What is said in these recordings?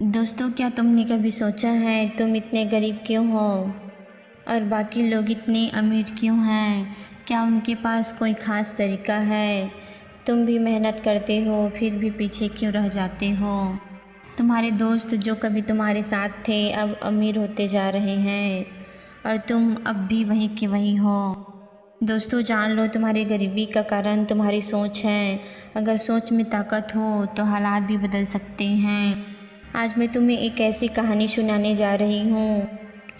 दोस्तों, क्या तुमने कभी सोचा है तुम इतने गरीब क्यों हो और बाकी लोग इतने अमीर क्यों हैं? क्या उनके पास कोई ख़ास तरीका है? तुम भी मेहनत करते हो फिर भी पीछे क्यों रह जाते हो? तुम्हारे दोस्त जो कभी तुम्हारे साथ थे अब अमीर होते जा रहे हैं और तुम अब भी वहीं के वहीं हो। दोस्तों, जान लो तुम्हारी गरीबी का कारण तुम्हारी सोच है। अगर सोच में ताकत हो तो हालात भी बदल सकते हैं। आज मैं तुम्हें एक ऐसी कहानी सुनाने जा रही हूँ,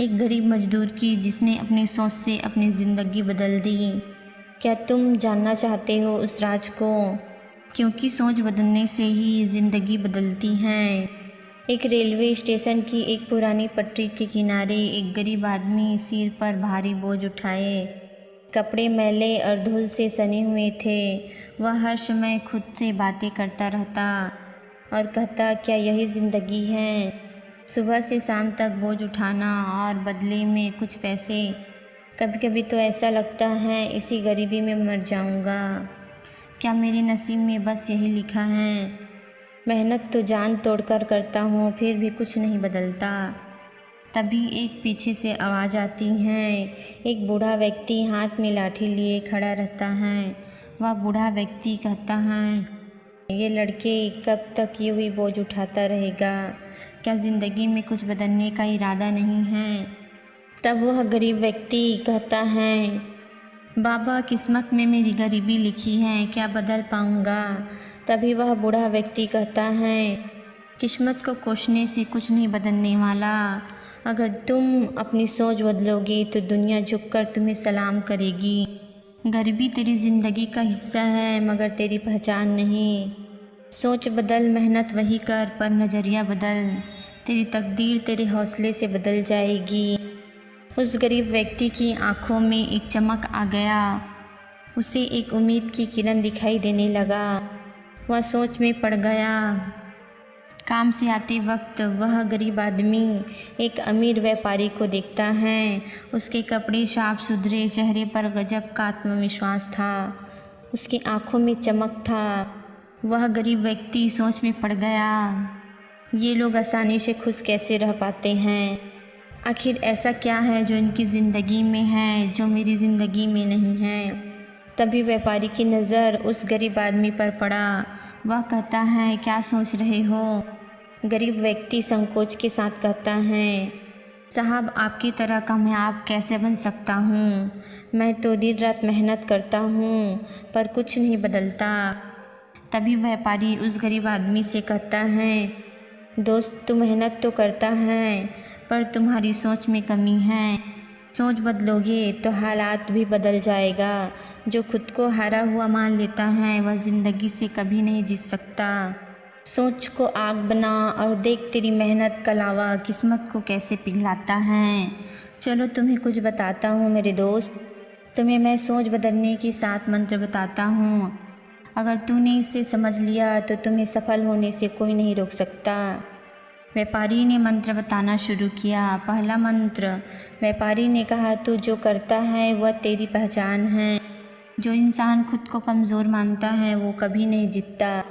एक गरीब मजदूर की जिसने अपनी सोच से अपनी ज़िंदगी बदल दी। क्या तुम जानना चाहते हो उस राज को? क्योंकि सोच बदलने से ही ज़िंदगी बदलती है। एक रेलवे स्टेशन की एक पुरानी पटरी के किनारे एक गरीब आदमी सिर पर भारी बोझ उठाए, कपड़े मैले और धूल से सने हुए थे। वह हर समय खुद से बातें करता रहता और कहता, क्या यही ज़िंदगी है? सुबह से शाम तक बोझ उठाना और बदले में कुछ पैसे। कभी कभी तो ऐसा लगता है इसी गरीबी में मर जाऊंगा। क्या मेरे नसीब में बस यही लिखा है? मेहनत तो जान तोड़कर करता हूँ फिर भी कुछ नहीं बदलता। तभी एक पीछे से आवाज़ आती है। एक बूढ़ा व्यक्ति हाथ में लाठी लिए खड़ा रहता है। वह बूढ़ा व्यक्ति कहता है, ये लड़के कब तक यूं ही बोझ उठाता रहेगा? क्या ज़िंदगी में कुछ बदलने का इरादा नहीं है? तब वह गरीब व्यक्ति कहता है, बाबा, किस्मत में मेरी गरीबी लिखी है, क्या बदल पाऊंगा? तभी वह बूढ़ा व्यक्ति कहता है, किस्मत को कोसने से कुछ नहीं बदलने वाला। अगर तुम अपनी सोच बदलोगे तो दुनिया झुककर तुम्हें सलाम करेगी। गरीबी तेरी ज़िंदगी का हिस्सा है मगर तेरी पहचान नहीं। सोच बदल, मेहनत वही कर, पर नज़रिया बदल। तेरी तकदीर तेरे हौसले से बदल जाएगी। उस गरीब व्यक्ति की आंखों में एक चमक आ गया। उसे एक उम्मीद की किरण दिखाई देने लगा। वह सोच में पड़ गया। काम से आते वक्त वह गरीब आदमी एक अमीर व्यापारी को देखता है। उसके कपड़े साफ सुथरे, चेहरे पर गजब का आत्मविश्वास था, उसकी आंखों में चमक था। वह गरीब व्यक्ति सोच में पड़ गया, ये लोग आसानी से खुश कैसे रह पाते हैं? आखिर ऐसा क्या है जो इनकी ज़िंदगी में है जो मेरी ज़िंदगी में नहीं है? तभी व्यापारी की नज़र उस गरीब आदमी पर पड़ा। वह कहता है, क्या सोच रहे हो? गरीब व्यक्ति संकोच के साथ कहता है, साहब, आपकी तरह कामयाब कैसे बन सकता हूँ? मैं तो दिन रात मेहनत करता हूँ पर कुछ नहीं बदलता। तभी व्यापारी उस गरीब आदमी से कहता है, दोस्त, तू मेहनत तो करता है पर तुम्हारी सोच में कमी है। सोच बदलोगे तो हालात भी बदल जाएगा। जो खुद को हारा हुआ मान लेता है वह ज़िंदगी से कभी नहीं जीत सकता। सोच को आग बना और देख तेरी मेहनत का लावा किस्मत को कैसे पिघलाता है। चलो तुम्हें कुछ बताता हूँ मेरे दोस्त। तुम्हें मैं सोच बदलने के 7 मंत्र बताता हूँ। अगर तूने इसे समझ लिया तो तुम्हें सफल होने से कोई नहीं रोक सकता। व्यापारी ने मंत्र बताना शुरू किया। पहला मंत्र, व्यापारी ने कहा, तू जो करता है वह तेरी पहचान है। जो इंसान खुद को कमज़ोर मानता है वो कभी नहीं जीतता।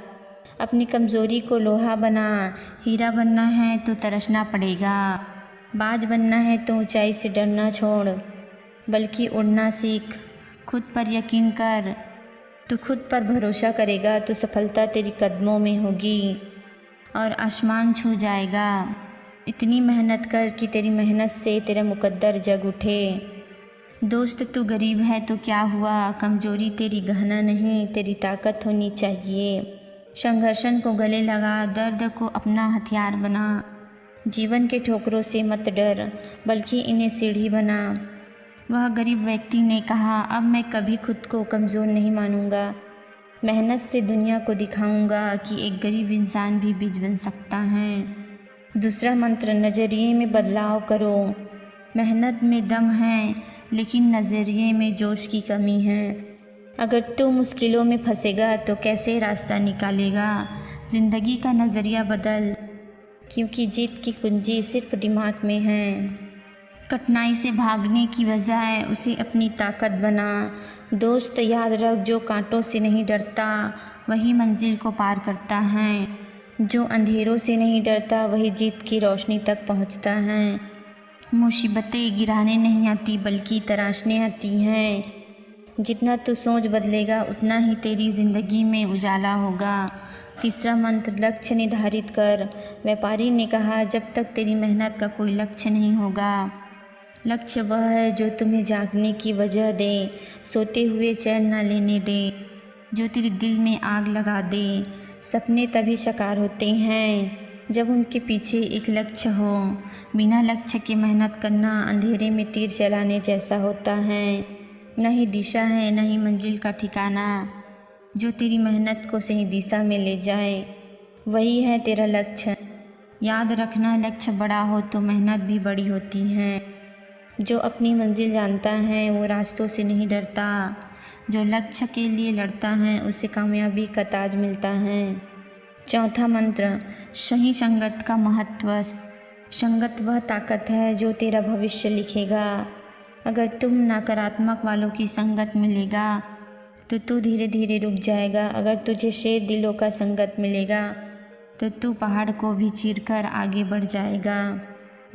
अपनी कमज़ोरी को लोहा बना। हीरा बनना है तो तरसना पड़ेगा। बाज बनना है तो ऊंचाई से डरना छोड़, बल्कि उड़ना सीख। खुद पर यकीन कर। तू खुद पर भरोसा करेगा तो सफलता तेरी कदमों में होगी और आसमान छू जाएगा। इतनी मेहनत कर कि तेरी मेहनत से तेरा मुकद्दर जग उठे। दोस्त, तू गरीब है तो क्या हुआ? कमज़ोरी तेरी गहना नहीं, तेरी ताकत होनी चाहिए। संघर्षण को गले लगा, दर्द को अपना हथियार बना। जीवन के ठोकरों से मत डर, बल्कि इन्हें सीढ़ी बना। वह गरीब व्यक्ति ने कहा, अब मैं कभी खुद को कमज़ोर नहीं मानूंगा। मेहनत से दुनिया को दिखाऊंगा कि एक गरीब इंसान भी बीज बन सकता है। दूसरा मंत्र, नज़रिए में बदलाव करो। मेहनत में दम है लेकिन नज़रिए में जोश की कमी है। अगर तू मुश्किलों में फंसेगा तो कैसे रास्ता निकालेगा? ज़िंदगी का नज़रिया बदल, क्योंकि जीत की कुंजी सिर्फ दिमाग में है। कठिनाई से भागने की बजाय उसे अपनी ताकत बना। दोस्त, याद रख, जो कांटों से नहीं डरता वही मंजिल को पार करता है। जो अंधेरों से नहीं डरता वही जीत की रोशनी तक पहुंचता है। मुसीबतें गिराने नहीं आती बल्कि तराशने आती हैं। जितना तू सोच बदलेगा उतना ही तेरी ज़िंदगी में उजाला होगा। तीसरा मंत्र, लक्ष्य निर्धारित कर। व्यापारी ने कहा, जब तक तेरी मेहनत का कोई लक्ष्य नहीं होगा। लक्ष्य वह है जो तुम्हें जागने की वजह दे, सोते हुए चैन न लेने दे, जो तेरे दिल में आग लगा दे। सपने तभी साकार होते हैं जब उनके पीछे एक लक्ष्य हो। बिना लक्ष्य के मेहनत करना अंधेरे में तीर चलाने जैसा होता है। न ही दिशा है न ही मंजिल का ठिकाना। जो तेरी मेहनत को सही दिशा में ले जाए वही है तेरा लक्ष्य। याद रखना, लक्ष्य बड़ा हो तो मेहनत भी बड़ी होती है। जो अपनी मंजिल जानता है वो रास्तों से नहीं डरता। जो लक्ष्य के लिए लड़ता है उसे कामयाबी का ताज मिलता है। चौथा मंत्र, सही संगत का महत्व। संगत वह ताकत है जो तेरा भविष्य लिखेगा। अगर तुम नकारात्मक वालों की संगत मिलेगा तो तू धीरे धीरे रुक जाएगा। अगर तुझे शेर दिलों का संगत मिलेगा तो तू पहाड़ को भी चीरकर आगे बढ़ जाएगा।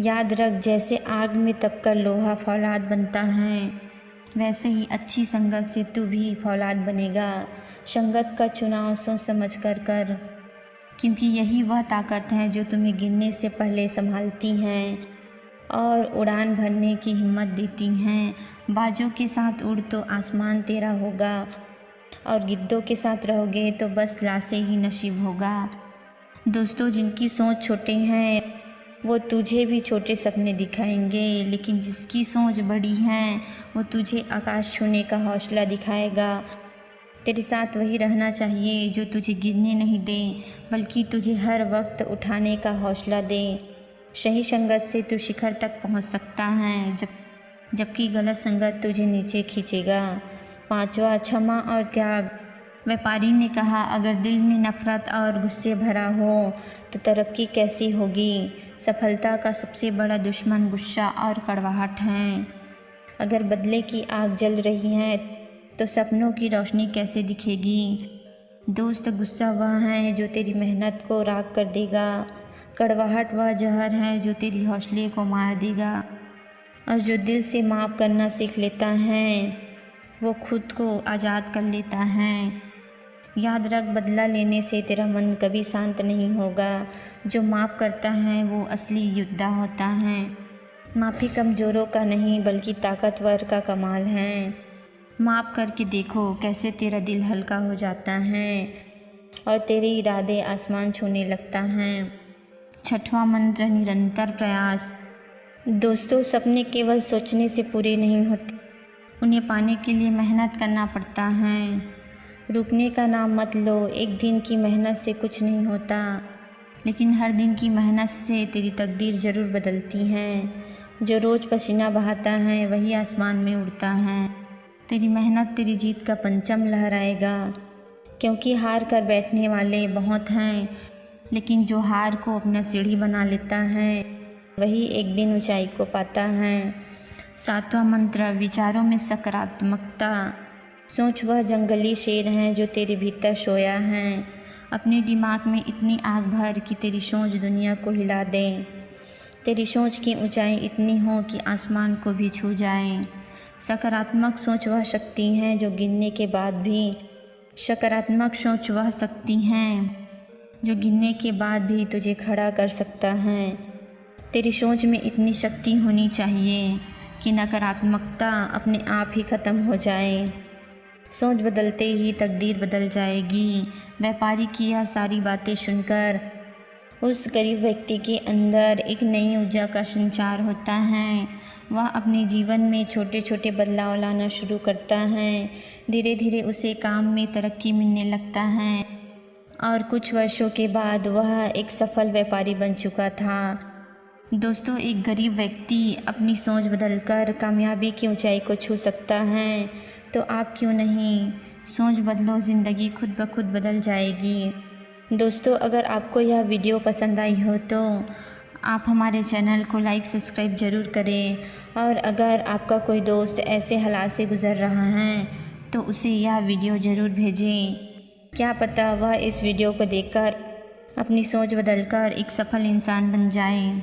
याद रख, जैसे आग में तपकर लोहा फौलाद बनता है वैसे ही अच्छी संगत से तू भी फौलाद बनेगा। संगत का चुनाव सोच समझ कर कर, क्योंकि यही वह ताकत है जो तुम्हें गिरने से पहले संभालती हैं और उड़ान भरने की हिम्मत देती हैं। बाजों के साथ उड़ तो आसमान तेरा होगा और गिद्धों के साथ रहोगे तो बस लाशें ही नसीब होगा। दोस्तों, जिनकी सोच छोटे हैं वो तुझे भी छोटे सपने दिखाएंगे, लेकिन जिसकी सोच बड़ी है वो तुझे आकाश छूने का हौसला दिखाएगा। तेरे साथ वही रहना चाहिए जो तुझे गिरने नहीं दे बल्कि तुझे हर वक्त उठाने का हौसला दे। सही संगत से तू शिखर तक पहुंच सकता है जबकि गलत संगत तुझे नीचे खींचेगा। पांचवा, क्षमा और त्याग। व्यापारी ने कहा, अगर दिल में नफरत और गुस्से भरा हो तो तरक्की कैसी होगी। सफलता का सबसे बड़ा दुश्मन गुस्सा और कड़वाहट है। अगर बदले की आग जल रही है तो सपनों की रोशनी कैसे दिखेगी। दोस्त, गुस्सा वह है जो तेरी मेहनत को राख कर देगा। कड़वाहट वह जहर है जो तेरी हौसले को मार देगा। और जो दिल से माफ़ करना सीख लेता है वो खुद को आज़ाद कर लेता है। याद रख, बदला लेने से तेरा मन कभी शांत नहीं होगा। जो माफ़ करता है वो असली योद्धा होता है। माफ़ी कमज़ोरों का नहीं बल्कि ताकतवर का कमाल है। माफ़ करके देखो कैसे तेरा दिल हल्का हो जाता है और तेरे इरादे आसमान छूने लगता है। छठवां मंत्र, निरंतर प्रयास। दोस्तों, सपने केवल सोचने से पूरे नहीं होते, उन्हें पाने के लिए मेहनत करना पड़ता है। रुकने का नाम मत लो। एक दिन की मेहनत से कुछ नहीं होता, लेकिन हर दिन की मेहनत से तेरी तकदीर ज़रूर बदलती है। जो रोज़ पसीना बहाता है वही आसमान में उड़ता है। तेरी मेहनत तेरी जीत का परचम लहराएगा, क्योंकि हार कर बैठने वाले बहुत हैं, लेकिन जो हार को अपना सीढ़ी बना लेता है वही एक दिन ऊंचाई को पाता है। सातवां मंत्र, विचारों में सकारात्मकता। सोच वह जंगली शेर है जो तेरे भीतर सोया है। अपने दिमाग में इतनी आग भर कि तेरी सोच दुनिया को हिला दे। तेरी सोच की ऊंचाई इतनी हो कि आसमान को भी छू जाए। सकारात्मक सोच वह शक्ति है जो गिरने के बाद भी सकारात्मक सोच वह शक्ति है जो गिरने के बाद भी तुझे खड़ा कर सकता है। तेरी सोच में इतनी शक्ति होनी चाहिए कि नकारात्मकता अपने आप ही ख़त्म हो जाए। सोच बदलते ही तकदीर बदल जाएगी। व्यापारी की यह सारी बातें सुनकर उस गरीब व्यक्ति के अंदर एक नई ऊर्जा का संचार होता है। वह अपने जीवन में छोटे छोटे बदलाव लाना शुरू करता है। धीरे धीरे उसे काम में तरक्की मिलने लगता है और कुछ वर्षों के बाद वह एक सफल व्यापारी बन चुका था। दोस्तों, एक गरीब व्यक्ति अपनी सोच बदलकर कामयाबी की ऊंचाई को छू सकता है, तो आप क्यों नहीं। सोच बदलो, ज़िंदगी खुद ब खुद बदल जाएगी। दोस्तों, अगर आपको यह वीडियो पसंद आई हो तो आप हमारे चैनल को लाइक सब्सक्राइब ज़रूर करें, और अगर आपका कोई दोस्त ऐसे हालात से गुज़र रहा है तो उसे यह वीडियो ज़रूर भेजें। क्या पता वह इस वीडियो को देखकर अपनी सोच बदलकर एक सफल इंसान बन जाएं।